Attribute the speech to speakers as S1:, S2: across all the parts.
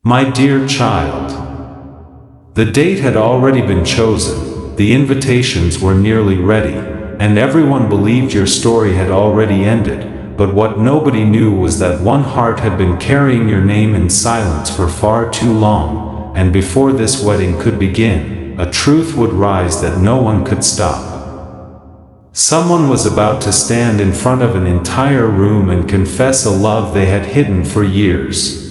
S1: My dear child. The date had already been chosen, the invitations were nearly ready, and everyone believed your story had already ended, but what nobody knew was that one heart had been carrying your name in silence for far too long, and before this wedding could begin, a truth would rise that no one could stop. Someone was about to stand in front of an entire room and confess a love they had hidden for years.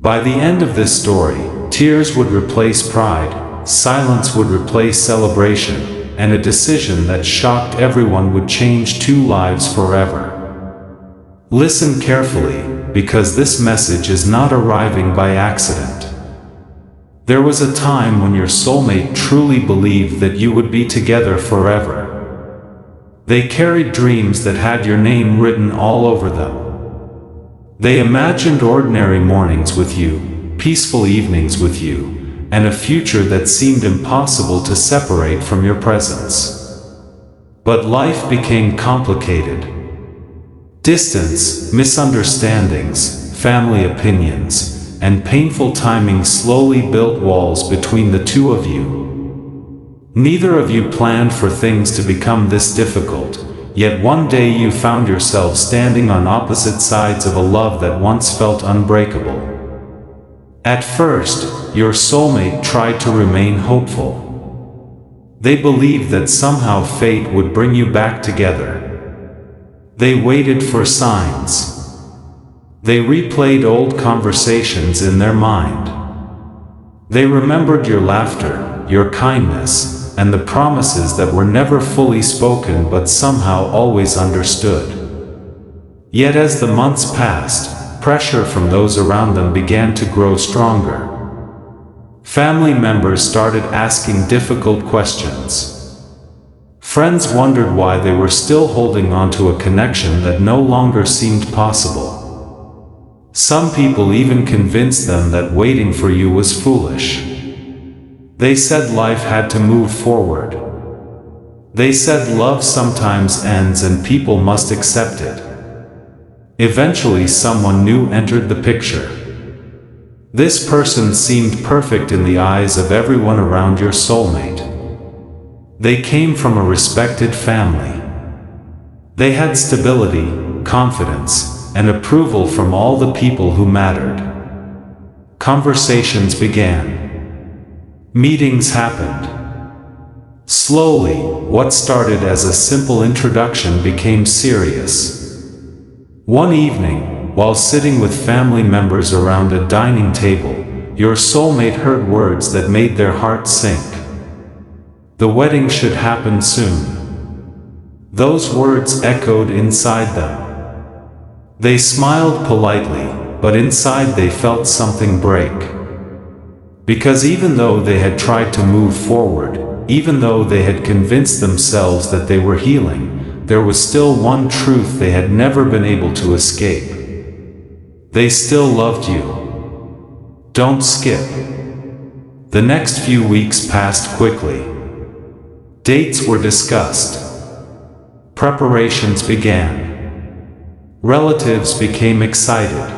S1: By the end of this story, tears would replace pride, silence would replace celebration, and a decision that shocked everyone would change two lives forever. Listen carefully, because this message is not arriving by accident. There was a time when your soulmate truly believed that you would be together forever. They carried dreams that had your name written all over them. They imagined ordinary mornings with you, peaceful evenings with you, and a future that seemed impossible to separate from your presence. But life became complicated. Distance, misunderstandings, family opinions, and painful timing slowly built walls between the two of you. Neither of you planned for things to become this difficult. Yet one day you found yourself standing on opposite sides of a love that once felt unbreakable. At first, your soulmate tried to remain hopeful. They believed that somehow fate would bring you back together. They waited for signs. They replayed old conversations in their mind. They remembered your laughter, your kindness, and the promises that were never fully spoken but somehow always understood. Yet as the months passed, pressure from those around them began to grow stronger. Family members started asking difficult questions. Friends wondered why they were still holding on to a connection that no longer seemed possible. Some people even convinced them that waiting for you was foolish. They said life had to move forward. They said love sometimes ends and people must accept it. Eventually someone new entered the picture. This person seemed perfect in the eyes of everyone around your soulmate. They came from a respected family. They had stability, confidence, and approval from all the people who mattered. Conversations began. Meetings happened. Slowly, what started as a simple introduction became serious. One evening, while sitting with family members around a dining table, your soulmate heard words that made their heart sink. The wedding should happen soon. Those words echoed inside them. They smiled politely, but inside they felt something break. Because even though they had tried to move forward, even though they had convinced themselves that they were healing, there was still one truth they had never been able to escape. They still loved you. Don't skip. The next few weeks passed quickly. Dates were discussed. Preparations began. Relatives became excited.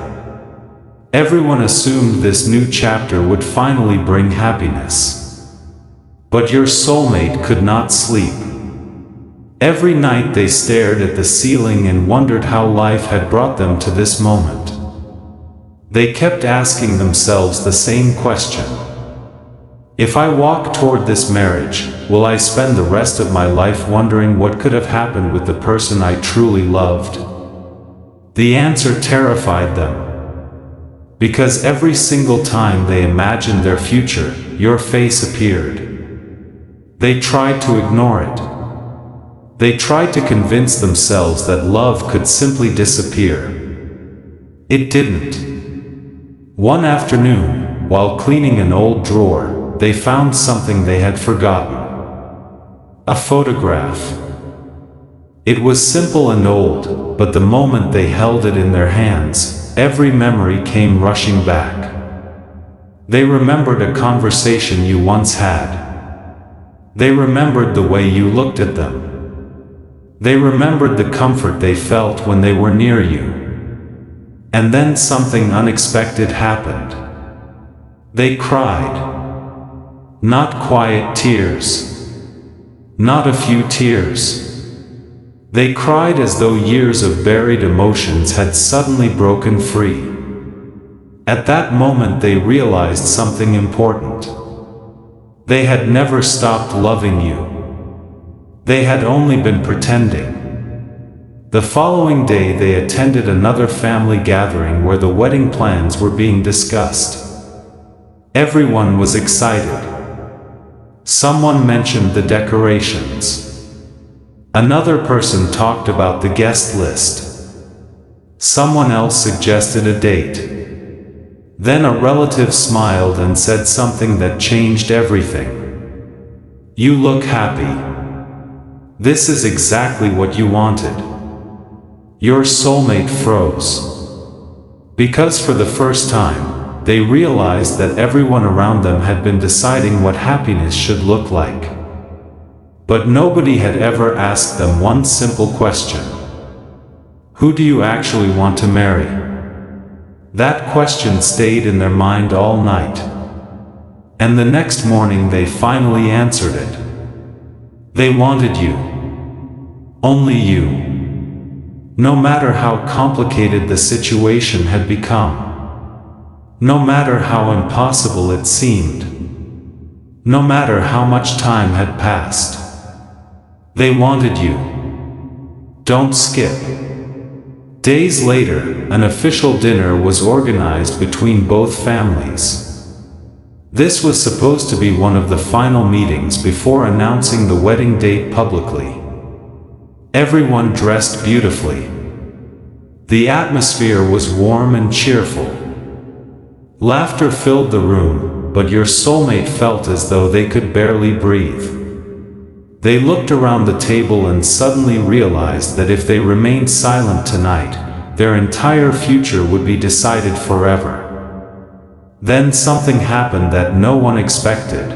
S1: Everyone assumed this new chapter would finally bring happiness. But your soulmate could not sleep. Every night they stared at the ceiling and wondered how life had brought them to this moment. They kept asking themselves the same question. If I walk toward this marriage, will I spend the rest of my life wondering what could have happened with the person I truly loved? The answer terrified them. Because every single time they imagined their future, your face appeared. They tried to ignore it. They tried to convince themselves that love could simply disappear. It didn't. One afternoon, while cleaning an old drawer, they found something they had forgotten. A photograph. It was simple and old, but the moment they held it in their hands, every memory came rushing back. They remembered a conversation you once had. They remembered the way you looked at them. They remembered the comfort they felt when they were near you. And then something unexpected happened. They cried. Not quiet tears. Not a few tears. They cried as though years of buried emotions had suddenly broken free. At that moment they realized something important. They had never stopped loving you. They had only been pretending. The following day they attended another family gathering where the wedding plans were being discussed. Everyone was excited. Someone mentioned the decorations. Another person talked about the guest list. Someone else suggested a date. Then a relative smiled and said something that changed everything. "You look happy. This is exactly what you wanted." Your soulmate froze. Because for the first time, they realized that everyone around them had been deciding what happiness should look like. But nobody had ever asked them one simple question. Who do you actually want to marry? That question stayed in their mind all night. And the next morning they finally answered it. They wanted you. Only you. No matter how complicated the situation had become. No matter how impossible it seemed. No matter how much time had passed. They wanted you. Don't skip. Days later, an official dinner was organized between both families. This was supposed to be one of the final meetings before announcing the wedding date publicly. Everyone dressed beautifully. The atmosphere was warm and cheerful. Laughter filled the room, but your soulmate felt as though they could barely breathe. They looked around the table and suddenly realized that if they remained silent tonight, their entire future would be decided forever. Then something happened that no one expected.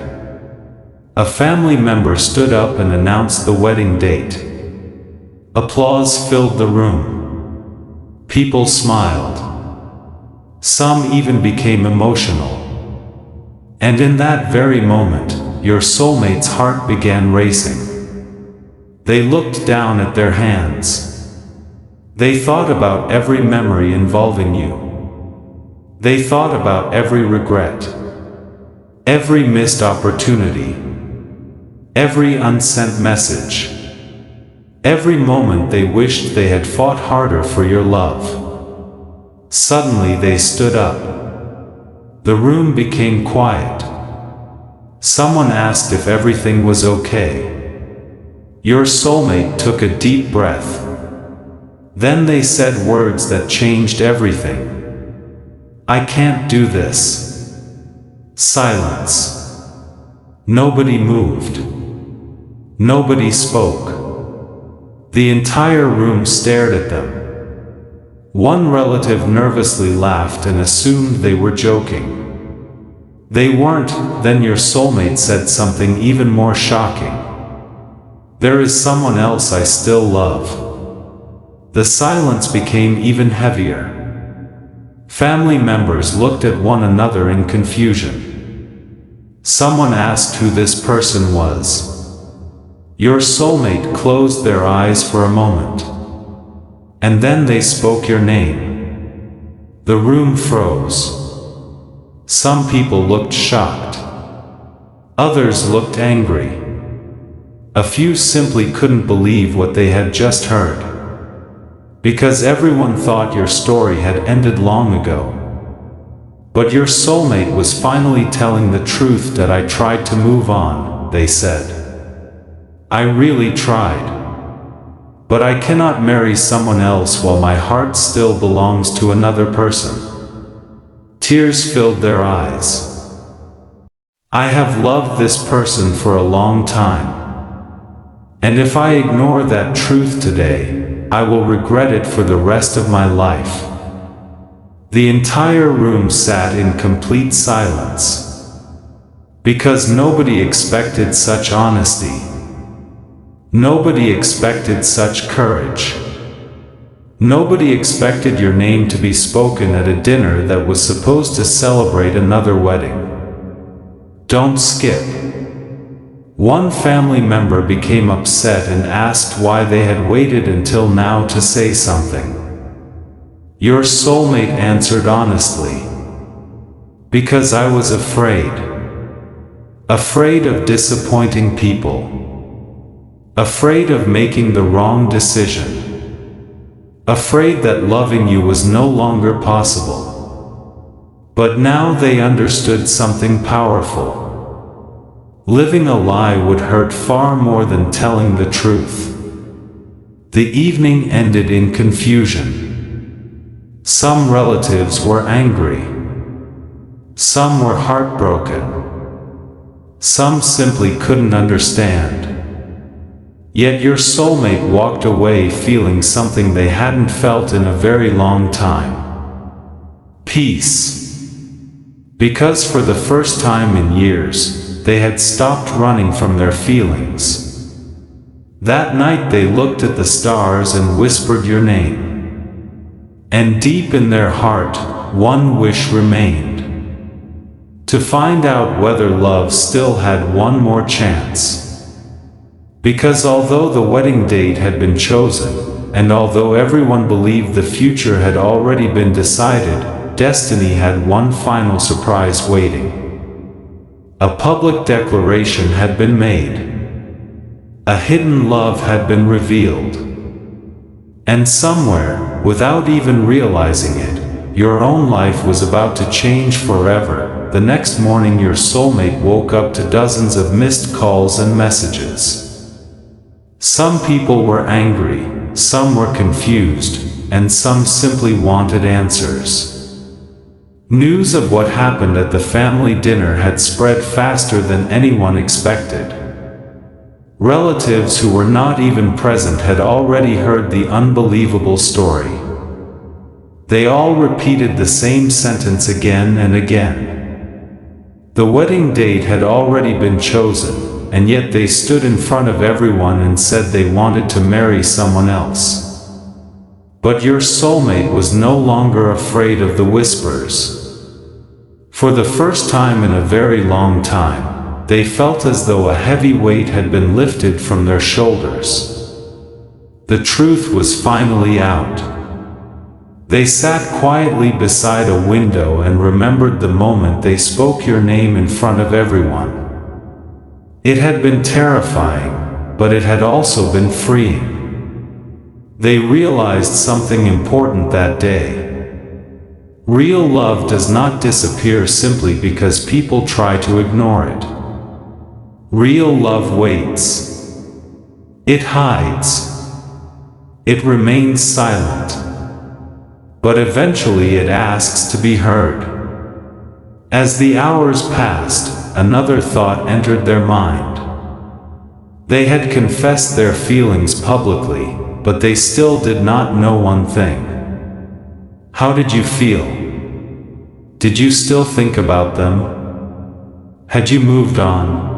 S1: A family member stood up and announced the wedding date. Applause filled the room. People smiled. Some even became emotional. And in that very moment, your soulmate's heart began racing. They looked down at their hands. They thought about every memory involving you. They thought about every regret, every missed opportunity, every unsent message, every moment they wished they had fought harder for your love. Suddenly they stood up. The room became quiet. Someone asked if everything was okay. Your soulmate took a deep breath. Then they said words that changed everything. I can't do this. Silence. Nobody moved. Nobody spoke. The entire room stared at them. One relative nervously laughed and assumed they were joking. They weren't. Then your soulmate said something even more shocking. There is someone else I still love. The silence became even heavier. Family members looked at one another in confusion. Someone asked who this person was. Your soulmate closed their eyes for a moment. And then they spoke your name. The room froze. Some people looked shocked. Others looked angry. A few simply couldn't believe what they had just heard. Because everyone thought your story had ended long ago. But your soulmate was finally telling the truth that I tried to move on, they said. I really tried. But I cannot marry someone else while my heart still belongs to another person. Tears filled their eyes. I have loved this person for a long time. And if I ignore that truth today, I will regret it for the rest of my life. The entire room sat in complete silence. Because nobody expected such honesty. Nobody expected such courage. Nobody expected your name to be spoken at a dinner that was supposed to celebrate another wedding. Don't skip. One family member became upset and asked why they had waited until now to say something. Your soulmate answered honestly, "Because I was afraid. Afraid of disappointing people. Afraid of making the wrong decision. Afraid that loving you was no longer possible." But now they understood something powerful. Living a lie would hurt far more than telling the truth. The evening ended in confusion. Some relatives were angry. Some were heartbroken. Some simply couldn't understand. Yet your soulmate walked away feeling something they hadn't felt in a very long time. Peace. Because for the first time in years, they had stopped running from their feelings. That night they looked at the stars and whispered your name. And deep in their heart, one wish remained. To find out whether love still had one more chance. Because although the wedding date had been chosen, and although everyone believed the future had already been decided, destiny had one final surprise waiting. A public declaration had been made. A hidden love had been revealed. And somewhere, without even realizing it, your own life was about to change forever. The next morning your soulmate woke up to dozens of missed calls and messages. Some people were angry, some were confused, and some simply wanted answers. News of what happened at the family dinner had spread faster than anyone expected. Relatives who were not even present had already heard the unbelievable story. They all repeated the same sentence again and again. The wedding date had already been chosen, and yet they stood in front of everyone and said they wanted to marry someone else. But your soulmate was no longer afraid of the whispers. For the first time in a very long time, they felt as though a heavy weight had been lifted from their shoulders. The truth was finally out. They sat quietly beside a window and remembered the moment they spoke your name in front of everyone. It had been terrifying, but it had also been freeing. They realized something important that day. Real love does not disappear simply because people try to ignore it. Real love waits. It hides. It remains silent. But eventually it asks to be heard. As the hours passed, another thought entered their mind. They had confessed their feelings publicly, but they still did not know one thing. How did you feel? Did you still think about them? Had you moved on?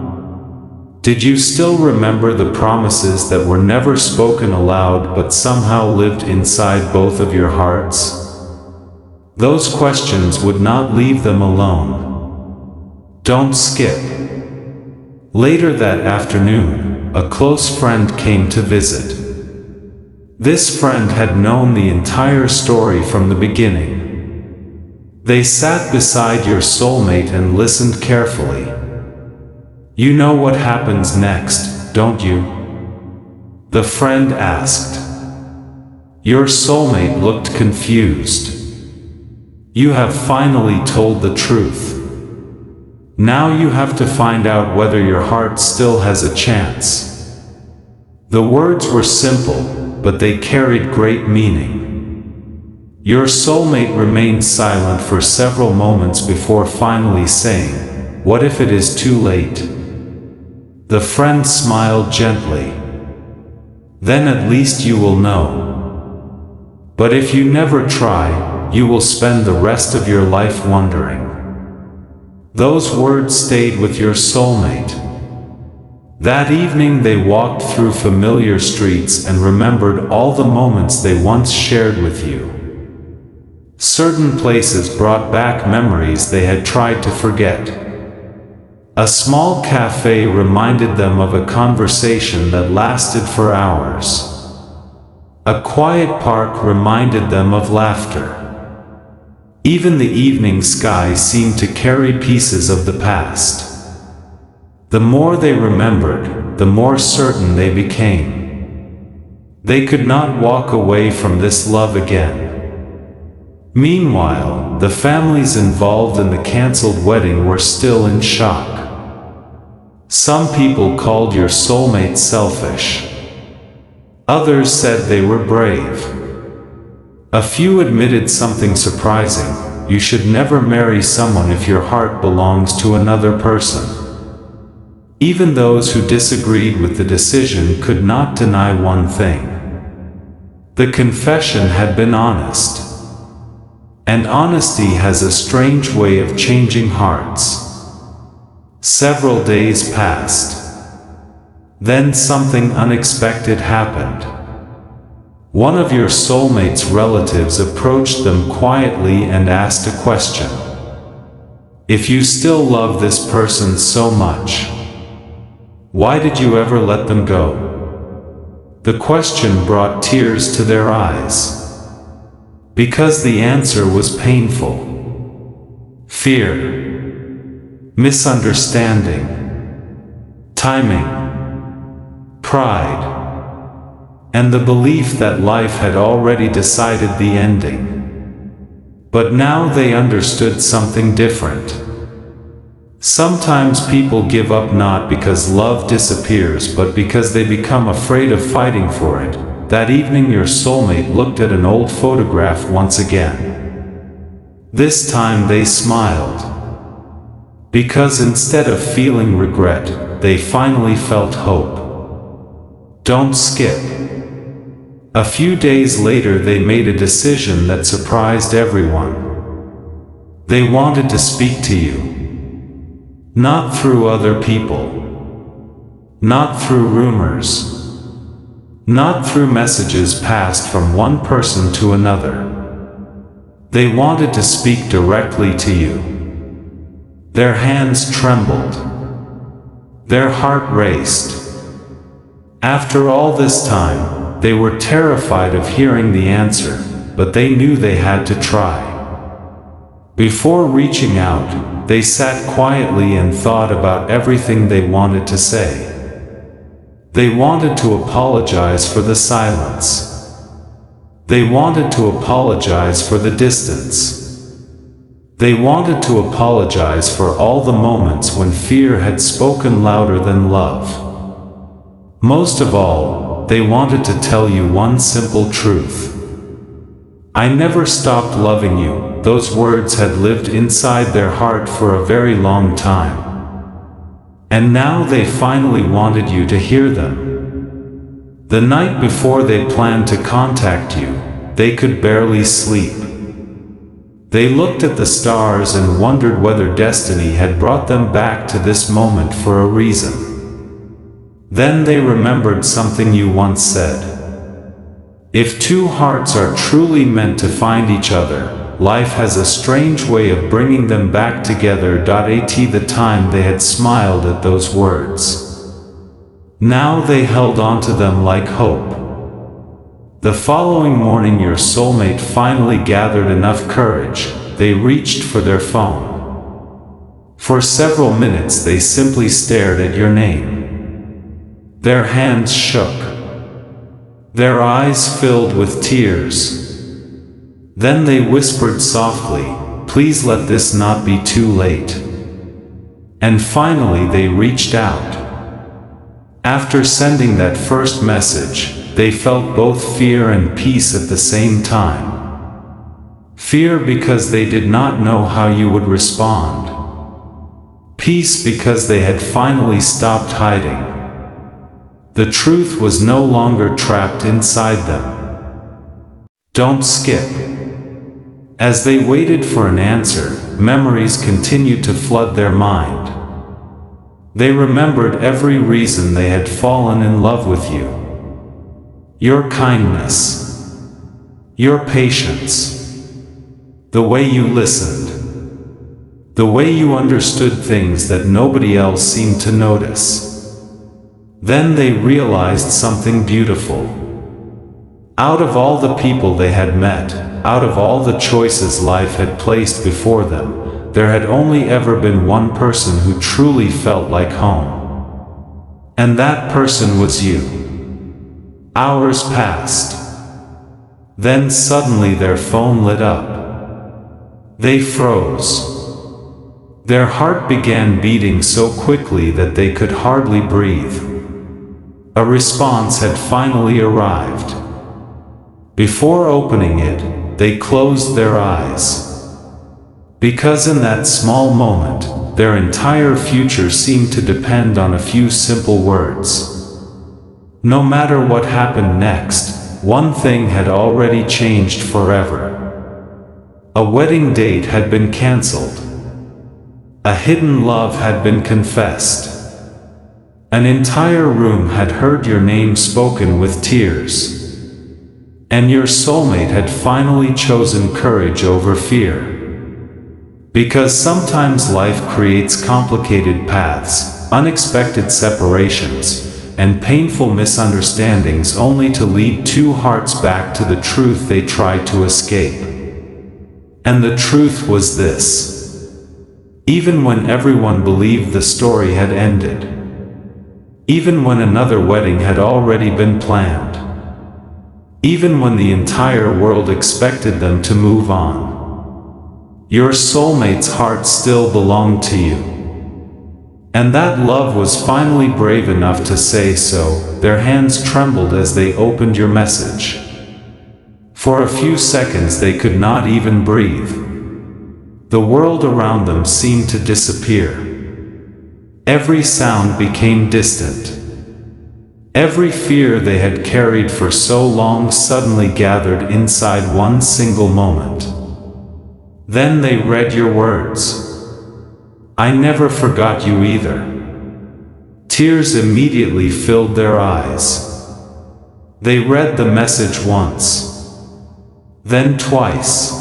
S1: Did you still remember the promises that were never spoken aloud but somehow lived inside both of your hearts? Those questions would not leave them alone. Don't skip. Later that afternoon, a close friend came to visit. This friend had known the entire story from the beginning. They sat beside your soulmate and listened carefully. You know what happens next, don't you? The friend asked. Your soulmate looked confused. You have finally told the truth. Now you have to find out whether your heart still has a chance. The words were simple, but they carried great meaning. Your soulmate remained silent for several moments before finally saying, "What if it is too late?" The friend smiled gently. "Then at least you will know. But if you never try, you will spend the rest of your life wondering." Those words stayed with your soulmate. That evening they walked through familiar streets and remembered all the moments they once shared with you. Certain places brought back memories they had tried to forget. A small cafe reminded them of a conversation that lasted for hours. A quiet park reminded them of laughter. Even the evening sky seemed to carry pieces of the past. The more they remembered, the more certain they became. They could not walk away from this love again. Meanwhile, the families involved in the cancelled wedding were still in shock. Some people called your soulmate selfish. Others said they were brave. A few admitted something surprising: you should never marry someone if your heart belongs to another person. Even those who disagreed with the decision could not deny one thing. The confession had been honest. And honesty has a strange way of changing hearts. Several days passed. Then something unexpected happened. One of your soulmate's relatives approached them quietly and asked a question. If you still love this person so much, why did you ever let them go? The question brought tears to their eyes. Because the answer was painful. Fear, misunderstanding, timing, pride, and the belief that life had already decided the ending. But now they understood something different. Sometimes people give up not because love disappears but because they become afraid of fighting for it. That evening your soulmate looked at an old photograph once again. This time they smiled. Because instead of feeling regret, they finally felt hope. Don't skip. A few days later they made a decision that surprised everyone. They wanted to speak to you. Not through other people. Not through rumors. Not through messages passed from one person to another. They wanted to speak directly to you. Their hands trembled. Their heart raced. After all this time, they were terrified of hearing the answer, but they knew they had to try. Before reaching out, they sat quietly and thought about everything they wanted to say. They wanted to apologize for the silence. They wanted to apologize for the distance. They wanted to apologize for all the moments when fear had spoken louder than love. Most of all, they wanted to tell you one simple truth. I never stopped loving you. Those words had lived inside their heart for a very long time. And now they finally wanted you to hear them. The night before they planned to contact you, they could barely sleep. They looked at the stars and wondered whether destiny had brought them back to this moment for a reason. Then they remembered something you once said. If two hearts are truly meant to find each other, life has a strange way of bringing them back together. At the time they had smiled at those words. Now they held on to them like hope. The following morning your soulmate finally gathered enough courage. They reached for their phone. For several minutes they simply stared at your name. Their hands shook. Their eyes filled with tears. Then they whispered softly, "Please let this not be too late." And finally they reached out. After sending that first message, they felt both fear and peace at the same time. Fear because they did not know how you would respond. Peace because they had finally stopped hiding. The truth was no longer trapped inside them. Don't skip. As they waited for an answer, memories continued to flood their mind. They remembered every reason they had fallen in love with you. Your kindness. Your patience. The way you listened. The way you understood things that nobody else seemed to notice. Then they realized something beautiful. Out of all the people they had met, out of all the choices life had placed before them, there had only ever been one person who truly felt like home. And that person was you. Hours passed. Then suddenly their phone lit up. They froze. Their heart began beating so quickly that they could hardly breathe. A response had finally arrived. Before opening it, they closed their eyes. Because in that small moment, their entire future seemed to depend on a few simple words. No matter what happened next, one thing had already changed forever. A wedding date had been cancelled. A hidden love had been confessed. An entire room had heard your name spoken with tears. And your soulmate had finally chosen courage over fear. Because sometimes life creates complicated paths, unexpected separations, and painful misunderstandings only to lead two hearts back to the truth they tried to escape. And the truth was this. Even when everyone believed the story had ended. Even when another wedding had already been planned. Even when the entire world expected them to move on. Your soulmate's heart still belonged to you. And that love was finally brave enough to say so. Their hands trembled as they opened your message. For a few seconds they could not even breathe. The world around them seemed to disappear. Every sound became distant. Every fear they had carried for so long suddenly gathered inside one single moment. Then they read your words. I never forgot you either. Tears immediately filled their eyes. They read the message once. Then twice.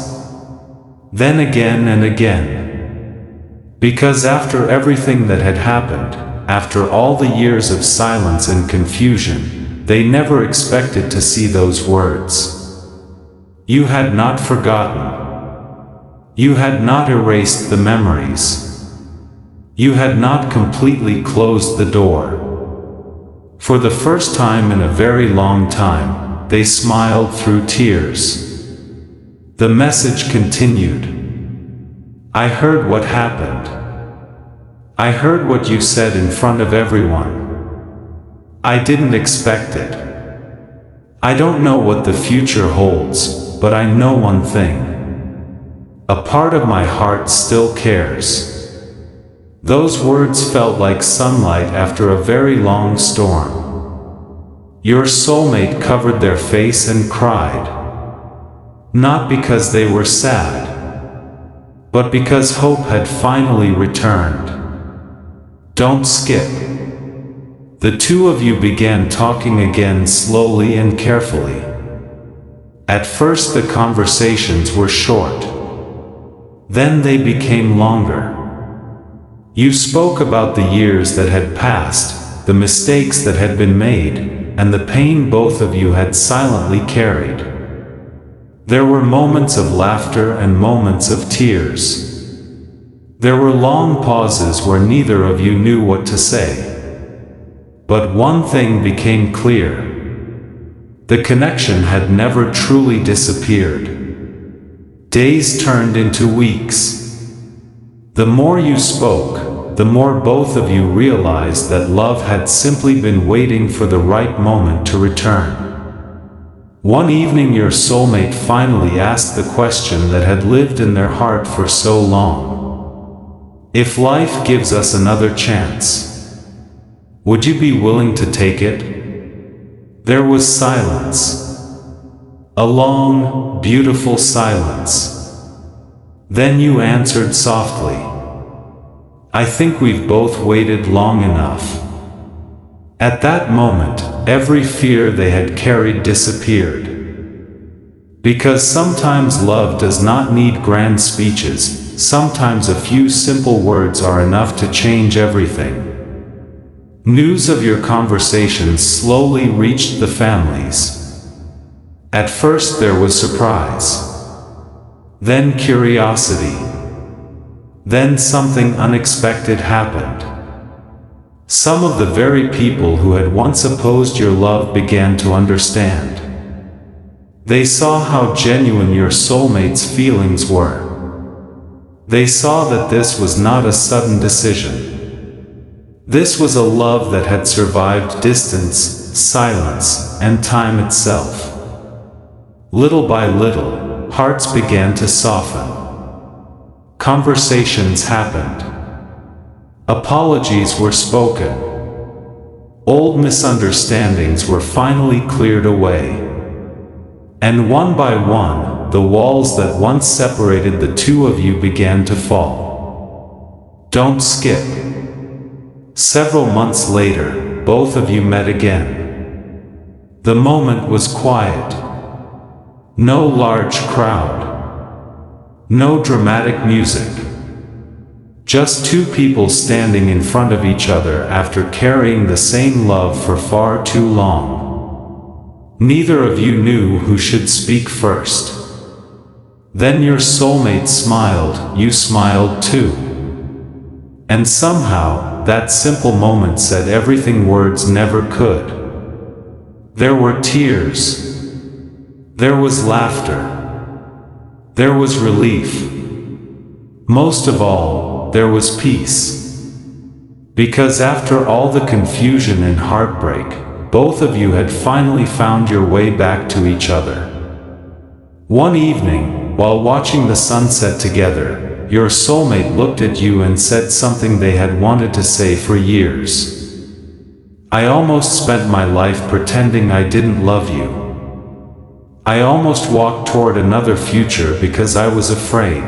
S1: Then again and again. Because after everything that had happened, after all the years of silence and confusion, they never expected to see those words. You had not forgotten. You had not erased the memories. You had not completely closed the door. For the first time in a very long time, they smiled through tears. The message continued. I heard what happened. I heard what you said in front of everyone. I didn't expect it. I don't know what the future holds, but I know one thing. A part of my heart still cares. Those words felt like sunlight after a very long storm. Your soulmate covered their face and cried. Not because they were sad, but because hope had finally returned. Don't skip. The two of you began talking again slowly and carefully. At first the conversations were short. Then they became longer. You spoke about the years that had passed, the mistakes that had been made, and the pain both of you had silently carried. There were moments of laughter and moments of tears. There were long pauses where neither of you knew what to say. But one thing became clear. The connection had never truly disappeared. Days turned into weeks. The more you spoke, the more both of you realized that love had simply been waiting for the right moment to return. One evening your soulmate finally asked the question that had lived in their heart for so long. If life gives us another chance, would you be willing to take it? There was silence. A long, beautiful silence. Then you answered softly. I think we've both waited long enough." At that moment, every fear they had carried disappeared. Because sometimes love does not need grand speeches, sometimes a few simple words are enough to change everything. News of your conversations slowly reached the families. At first there was surprise. Then curiosity. Then something unexpected happened. Some of the very people who had once opposed your love began to understand. They saw how genuine your soulmate's feelings were. They saw that this was not a sudden decision. This was a love that had survived distance, silence, and time itself. Little by little, hearts began to soften. Conversations happened. Apologies were spoken. Old misunderstandings were finally cleared away. And one by one, the walls that once separated the two of you began to fall. Don't skip. Several months later, both of you met again. The moment was quiet. No large crowd. No dramatic music. Just two people standing in front of each other after carrying the same love for far too long. Neither of you knew who should speak first. Then your soulmate smiled, you smiled too. And somehow, that simple moment said everything words never could. There were tears. There was laughter. There was relief. Most of all, there was peace. Because after all the confusion and heartbreak, both of you had finally found your way back to each other. One evening, while watching the sunset together, your soulmate looked at you and said something they had wanted to say for years. "I almost spent my life pretending I didn't love you. I almost walked toward another future because I was afraid.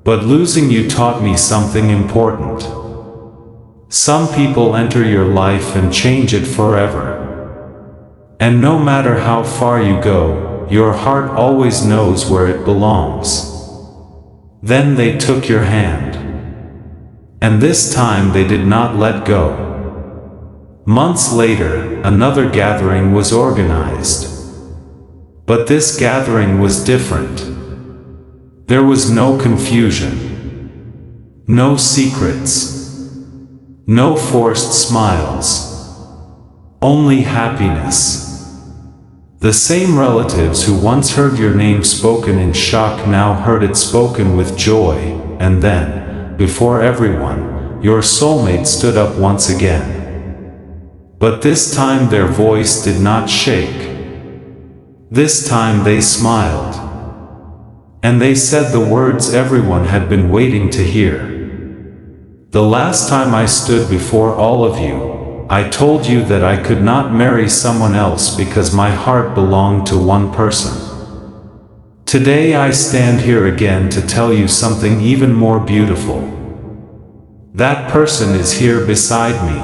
S1: But losing you taught me something important. Some people enter your life and change it forever. And no matter how far you go, your heart always knows where it belongs." Then they took your hand. And this time they did not let go. Months later, another gathering was organized. But this gathering was different. There was no confusion. No secrets. No forced smiles. Only happiness. The same relatives who once heard your name spoken in shock now heard it spoken with joy, and then, before everyone, your soulmate stood up once again. But this time their voice did not shake. This time they smiled. And they said the words everyone had been waiting to hear. "The last time I stood before all of you, I told you that I could not marry someone else because my heart belonged to one person. Today I stand here again to tell you something even more beautiful. That person is here beside me.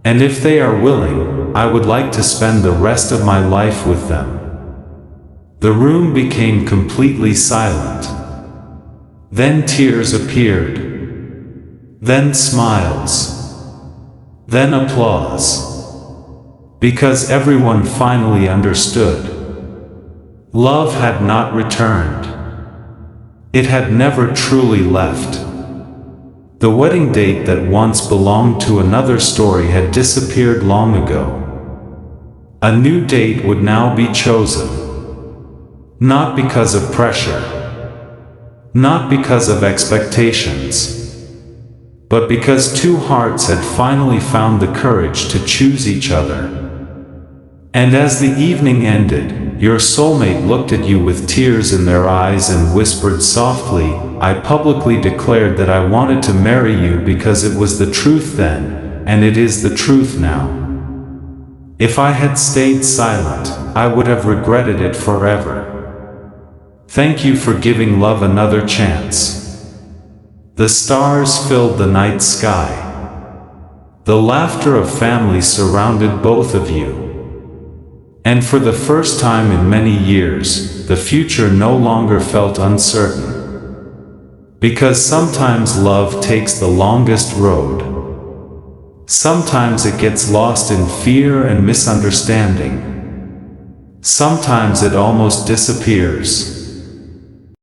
S1: And if they are willing, I would like to spend the rest of my life with them." The room became completely silent. Then tears appeared. Then smiles. Then applause. Because everyone finally understood. Love had not returned. It had never truly left. The wedding date that once belonged to another story had disappeared long ago. A new date would now be chosen. Not because of pressure. Not because of expectations. But because two hearts had finally found the courage to choose each other. And as the evening ended, your soulmate looked at you with tears in their eyes and whispered softly, "I publicly declared that I wanted to marry you because it was the truth then, and it is the truth now. If I had stayed silent, I would have regretted it forever. Thank you for giving love another chance. The stars filled the night sky. The laughter of family surrounded both of you. And for the first time in many years, the future no longer felt uncertain. Because sometimes love takes the longest road. Sometimes it gets lost in fear and misunderstanding. Sometimes it almost disappears.